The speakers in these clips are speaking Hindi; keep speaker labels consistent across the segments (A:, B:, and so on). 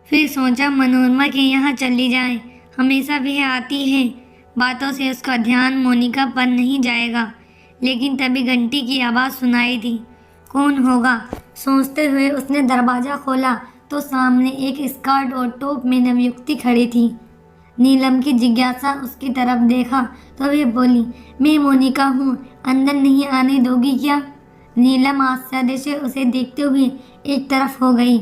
A: फिर सोचा मनोरमा के यहाँ चली जाए। हमेशा वह आती है, बातों से उसका ध्यान मोनिका पर नहीं जाएगा। लेकिन तभी घंटी की आवाज़ सुनाई दी। कौन होगा, सोचते हुए उसने दरवाज़ा खोला तो सामने एक स्कर्ट और टॉप में नवयुवती खड़ी थी। नीलम की जिज्ञासा उसकी तरफ देखा तो वह बोली, मैं मोनिका हूँ, अंदर नहीं आने दोगी क्या? नीलम आश्चर्य से उसे देखते हुए एक तरफ हो गई।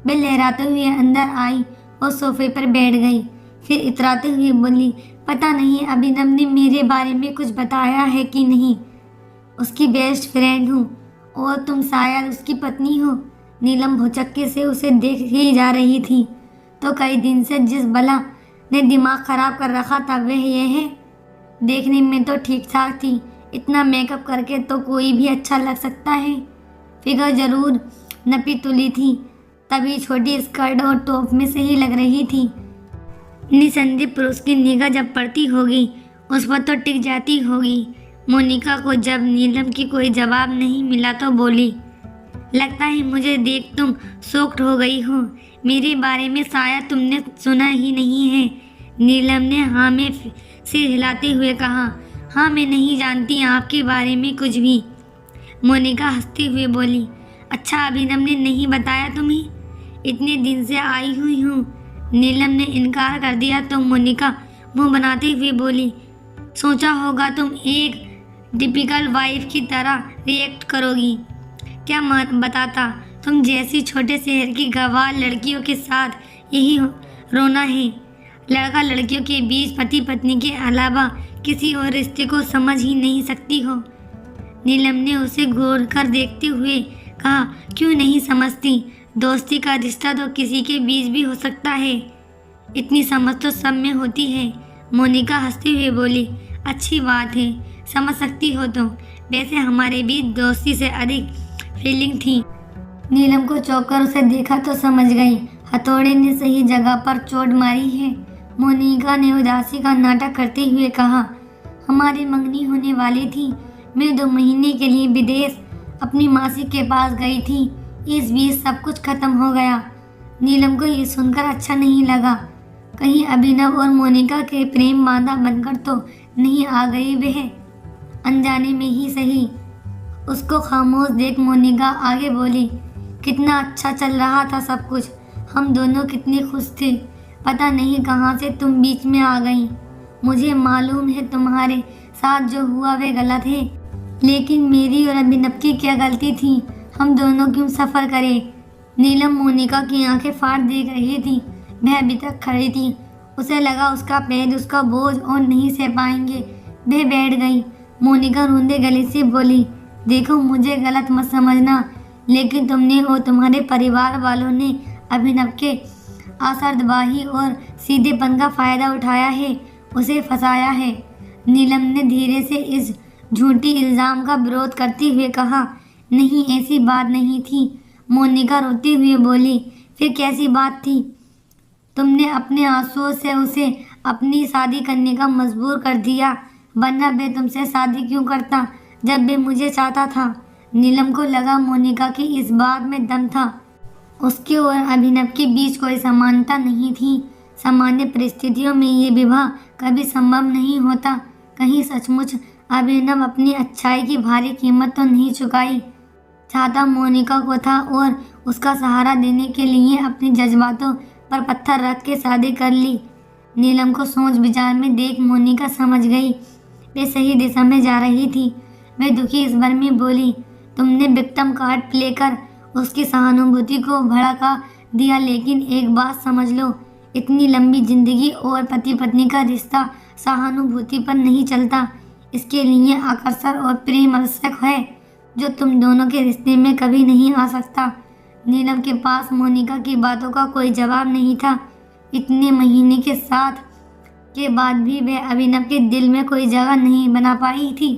A: वह लहराते हुए अंदर आई और सोफे पर बैठ गई। फिर इतराते हुए बोली, पता नहीं अभिनव ने मेरे बारे में कुछ बताया है कि नहीं। उसकी बेस्ट फ्रेंड हूँ और तुम शायद उसकी पत्नी हो। नीलम भौचक्के से उसे देख ही जा रही थी। तो कई दिन से जिस बला ने दिमाग खराब कर रखा था वह यह है। देखने में तो ठीक ठाक थी, इतना मेकअप करके तो कोई भी अच्छा लग सकता है। फिगर जरूर नपी तुली थी, तभी छोटी स्कर्ट और टॉप में सही लग रही थी। निसंदेह पुरुष की निगाह जब पड़ती होगी उस पर तो टिक जाती होगी। मोनिका को जब नीलम की कोई जवाब नहीं मिला तो बोली, लगता है मुझे देख तुम शॉक्ड हो गई हो। मेरे बारे में शायद तुमने सुना ही नहीं है। नीलम ने हाँ में सिर हिलाते हुए कहा, हाँ मैं नहीं जानती आपके बारे में कुछ भी। मोनिका हंसते हुए बोली, अच्छा अभिनव ने नहीं बताया तुम्हें? इतने दिन से आई हुई हूँ। नीलम ने इनकार कर दिया तो मोनिका मुंह बनाते हुए बोली, सोचा होगा तुम एक टिपिकल वाइफ की तरह रिएक्ट करोगी। क्या बताता, तुम जैसी छोटे शहर की गवार लड़कियों के साथ यही रोना है। लड़का लड़कियों के बीच पति पत्नी के अलावा किसी और रिश्ते को समझ ही नहीं सकती हो। नीलम ने उसे घूर कर देखते हुए कहा, क्यों नहीं समझती? दोस्ती का रिश्ता तो किसी के बीच भी हो सकता है, इतनी समझ तो सब में होती है। मोनिका हंसते हुए बोली, अच्छी बात है, समझ सकती हो तो। वैसे हमारे बीच दोस्ती से अधिक फीलिंग थी। नीलम को चौंक कर उसे देखा तो समझ गई हथौड़े ने सही जगह पर चोट मारी है। मोनिका ने उदासी का नाटक करते हुए कहा, हमारी मंगनी होने वाली थी। मैं 2 महीने के लिए विदेश अपनी मासी के पास गई थी। इस बीच सब कुछ खत्म हो गया। नीलम को ये सुनकर अच्छा नहीं लगा। कहीं अभिनव और मोनिका के प्रेम बांधा बनकर तो नहीं आ गई वह, अनजाने में ही सही। उसको खामोश देख मोनिका आगे बोली, कितना अच्छा चल रहा था सब कुछ, हम दोनों कितने खुश थे। पता नहीं कहाँ से तुम बीच में आ गई। मुझे मालूम है तुम्हारे साथ जो हुआ वह गलत है, लेकिन मेरी और अभिनव की क्या गलती थी? हम दोनों क्यों सफ़र करें? नीलम मोनिका की आंखें फाड़ देख रही थी। वह अभी तक खड़ी थी। उसे लगा उसका पैर उसका बोझ और नहीं सह पाएंगे। वह बैठ गई। मोनिका रोंदे गले से बोली, देखो मुझे गलत मत समझना, लेकिन तुमने और तुम्हारे परिवार वालों ने अभिनव के आसरदबाही और सीधेपन का फ़ायदा उठाया है, उसे फंसाया है। नीलम ने धीरे से इस झूठी इल्ज़ाम का विरोध करते हुए कहा, नहीं ऐसी बात नहीं थी। मोनिका रोती हुई बोली, फिर कैसी बात थी? तुमने अपने आंसुओं से उसे अपनी शादी करने का मजबूर कर दिया, वरना वे तुमसे शादी क्यों करता जब वे मुझे चाहता था। नीलम को लगा मोनिका की इस बात में दम था। उसके और अभिनव के बीच कोई समानता नहीं थी। सामान्य परिस्थितियों में ये विवाह कभी संभव नहीं होता। कहीं सचमुच अभिनव अपनी अच्छाई की भारी कीमत तो नहीं चुकाई। चाहता मोनिका को था और उसका सहारा देने के लिए अपने जज्बातों पर पत्थर रख के शादी कर ली। नीलम को सोच विचार में देख मोनिका समझ गई वे सही दिशा में जा रही थी। वह दुखी इस बार में बोली, तुमने विक्टिम कार्ड प्ले कर उसकी सहानुभूति को भड़का दिया, लेकिन एक बात समझ लो, इतनी लंबी जिंदगी और पति पत्नी का रिश्ता सहानुभूति पर नहीं चलता। इसके लिए आकर्षण और प्रेम आवश्यक है, जो तुम दोनों के रिश्ते में कभी नहीं आ सकता। नीलम के पास मोनिका की बातों का कोई जवाब नहीं था। इतने महीने के साथ के बाद भी वह अभिनव के दिल में कोई जगह नहीं बना पाई थी,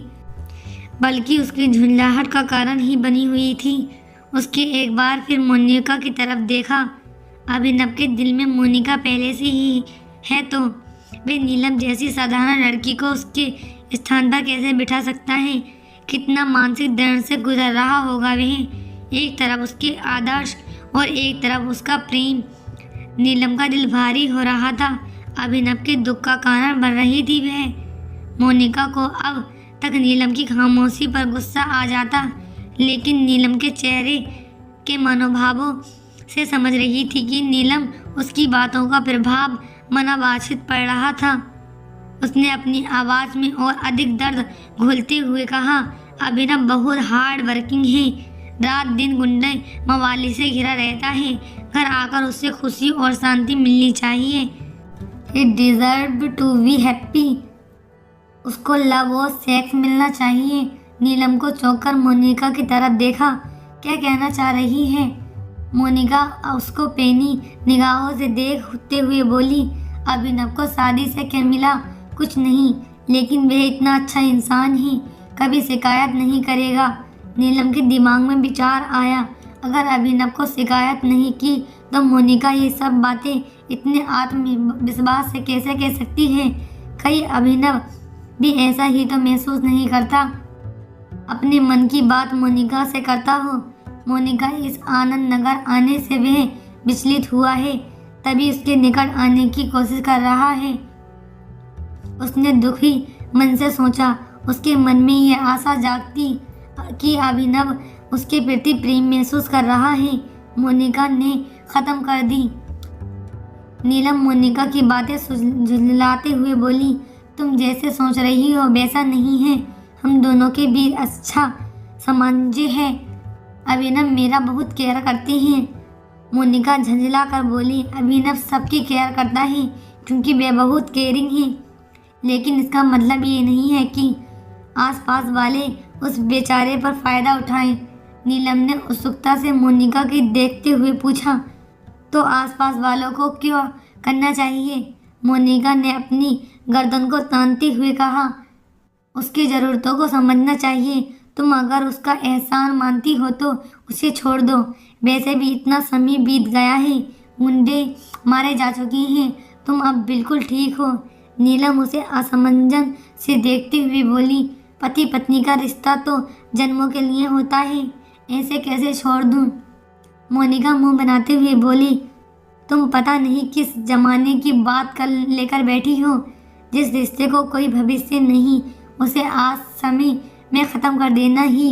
A: बल्कि उसकी झुंझलाहट का कारण ही बनी हुई थी। उसके एक बार फिर मोनिका की तरफ देखा। अभिनव के दिल में मोनिका पहले से ही है, तो वे नीलम जैसी साधारण लड़की को उसके स्थान पर कैसे बिठा सकता है? कितना मानसिक दर्द से गुजर रहा होगा वह। एक तरफ उसके आदर्श और एक तरफ उसका प्रेम। नीलम का दिल भारी हो रहा था। अभिनव के दुख का कारण बन रही थी वह। मोनिका को अब तक नीलम की खामोशी पर गुस्सा आ जाता, लेकिन नीलम के चेहरे के मनोभावों से समझ रही थी कि नीलम उसकी बातों का प्रभाव मनावांछित पड़ रहा था। उसने अपनी आवाज़ में और अधिक दर्द घुलते हुए कहा, अभिनव बहुत हार्ड वर्किंग है, रात दिन गुंडे मवाली से घिरा रहता है। घर आकर उससे खुशी और शांति मिलनी चाहिए। He deserve to be happy। उसको लव और सेक्स मिलना चाहिए। नीलम को चौंककर मोनिका की तरफ देखा। क्या कहना चाह रही है? मोनिका उसको पेनी निगाहों से देखते हुए बोली, अभिनव को शादी से क्या मिला? कुछ नहीं, लेकिन वह इतना अच्छा इंसान है, कभी शिकायत नहीं करेगा। नीलम के दिमाग में विचार आया, अगर अभिनव को शिकायत नहीं की तो मोनिका ये सब बातें इतने आत्मविश्वास से कैसे कह सकती है? कहीं अभिनव भी ऐसा ही तो महसूस नहीं करता? अपने मन की बात मोनिका से करता हो। मोनिका इस आनंद नगर आने से वह विचलित हुआ है, तभी उसके निकट आने की कोशिश कर रहा है। उसने दुखी मन से सोचा। उसके मन में ये आशा जागती कि अभिनव उसके प्रति प्रेम महसूस कर रहा है। मोनिका ने ख़त्म कर दी। नीलम मोनिका की बातें झुंझलाते हुए बोली, तुम जैसे सोच रही हो वैसा नहीं है। हम दोनों के बीच अच्छा सामंजस्य है। अभिनव मेरा बहुत केयर करते हैं। मोनिका झंझला कर बोली, अभिनव सबकी केयर करता है क्योंकि वह बहुत केयरिंग है, लेकिन इसका मतलब ये नहीं है कि आसपास वाले उस बेचारे पर फ़ायदा उठाएं। नीलम ने उत्सुकता से मोनिका की देखते हुए पूछा, तो आसपास वालों को क्यों करना चाहिए? मोनिका ने अपनी गर्दन को तानते हुए कहा, उसकी ज़रूरतों को समझना चाहिए। तुम अगर उसका एहसान मानती हो तो उसे छोड़ दो। वैसे भी इतना समय बीत गया है, गुंडे मारे जा चुके हैं, तुम अब बिल्कुल ठीक हो। नीलम उसे असमंजस से देखते हुए बोली, पति पत्नी का रिश्ता तो जन्मों के लिए होता है, ऐसे कैसे छोड़ दूं? मोनिका मुंह बनाते हुए बोली, तुम पता नहीं किस जमाने की बात कर लेकर बैठी हो। जिस रिश्ते को कोई भविष्य नहीं, उसे आज समय में ख़त्म कर देना ही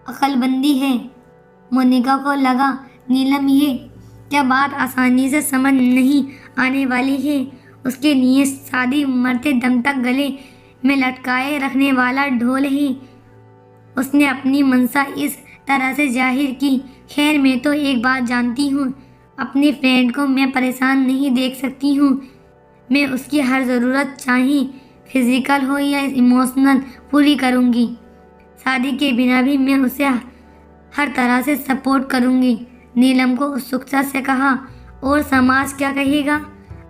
A: अक्लमंदी है। मोनिका को लगा, नीलम ये क्या बात आसानी से समझ नहीं आने वाली है। उसके लिए शादी मरते दम तक गले में लटकाए रखने वाला ढोल है। उसने अपनी मंशा इस तरह से जाहिर की, खैर मैं तो एक बात जानती हूँ, अपने फ्रेंड को मैं परेशान नहीं देख सकती हूँ। मैं उसकी हर ज़रूरत, चाहे फिजिकल हो या इमोशनल, पूरी करूँगी। शादी के बिना भी मैं उसे हर तरह से सपोर्ट करूँगी। नीलम को उत्सुकता से कहा, और समाज क्या कहेगा?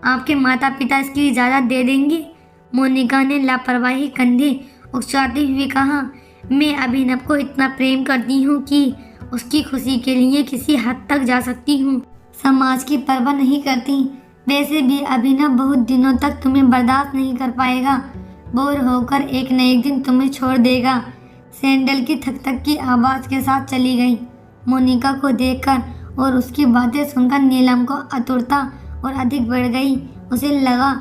A: आपके माता पिता इसकी इजाज़त दे देंगे? मोनिका ने लापरवाही कंधे उकसाते हुए कहा, मैं अभिनव को इतना प्रेम करती हूँ कि उसकी खुशी के लिए किसी हद तक जा सकती हूँ। समाज की परवाह नहीं करती। वैसे भी अभिनव बहुत दिनों तक तुम्हें बर्दाश्त नहीं कर पाएगा। बोर होकर एक न एक दिन तुम्हें छोड़ देगा। सैंडल की थक थक की आवाज़ के साथ चली गई। मोनिका को देखकर और उसकी बातें सुनकर नीलम को आतुरता और अधिक बढ़ गई। उसे लगा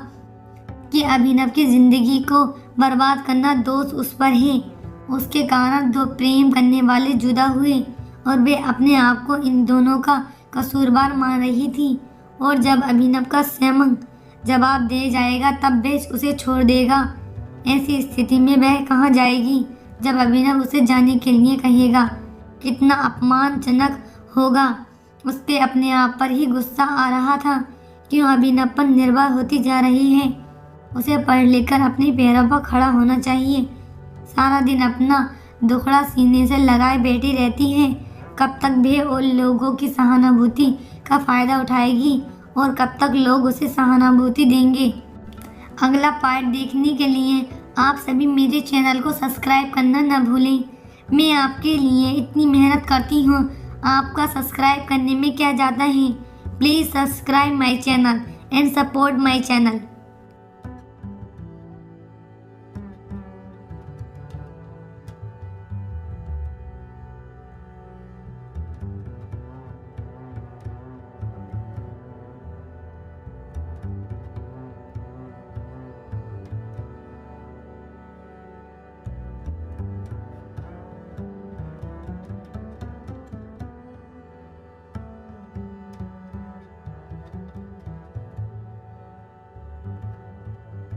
A: कि अभिनव की ज़िंदगी को बर्बाद करना दोष उस पर है। उसके कारण दो प्रेम करने वाले जुदा हुए और वे अपने आप को इन दोनों का कसूरवार मान रही थी। और जब अभिनव का स्वयं जवाब दे जाएगा तब वह उसे छोड़ देगा। ऐसी स्थिति में वह कहाँ जाएगी जब अभिनव उसे जाने के लिए कहेगा? कितना अपमानजनक होगा। उसके अपने आप पर ही गुस्सा आ रहा था। क्यों अभिनव पर निर्भर होती जा रही है? उसे पढ़ लिखकर अपने पैरों पर खड़ा होना चाहिए। सारा दिन अपना दुखड़ा सीने से लगाए बैठी रहती है। कब तक वह उन लोगों की सहानुभूति का फ़ायदा उठाएगी और कब तक लोग उसे सहानुभूति देंगे? अगला पार्ट देखने के लिए आप सभी मेरे चैनल को सब्सक्राइब करना न भूलें। मैं आपके लिए इतनी मेहनत करती हूँ, आपका सब्सक्राइब करने में क्या जाता है? Please subscribe my channel and support my channel.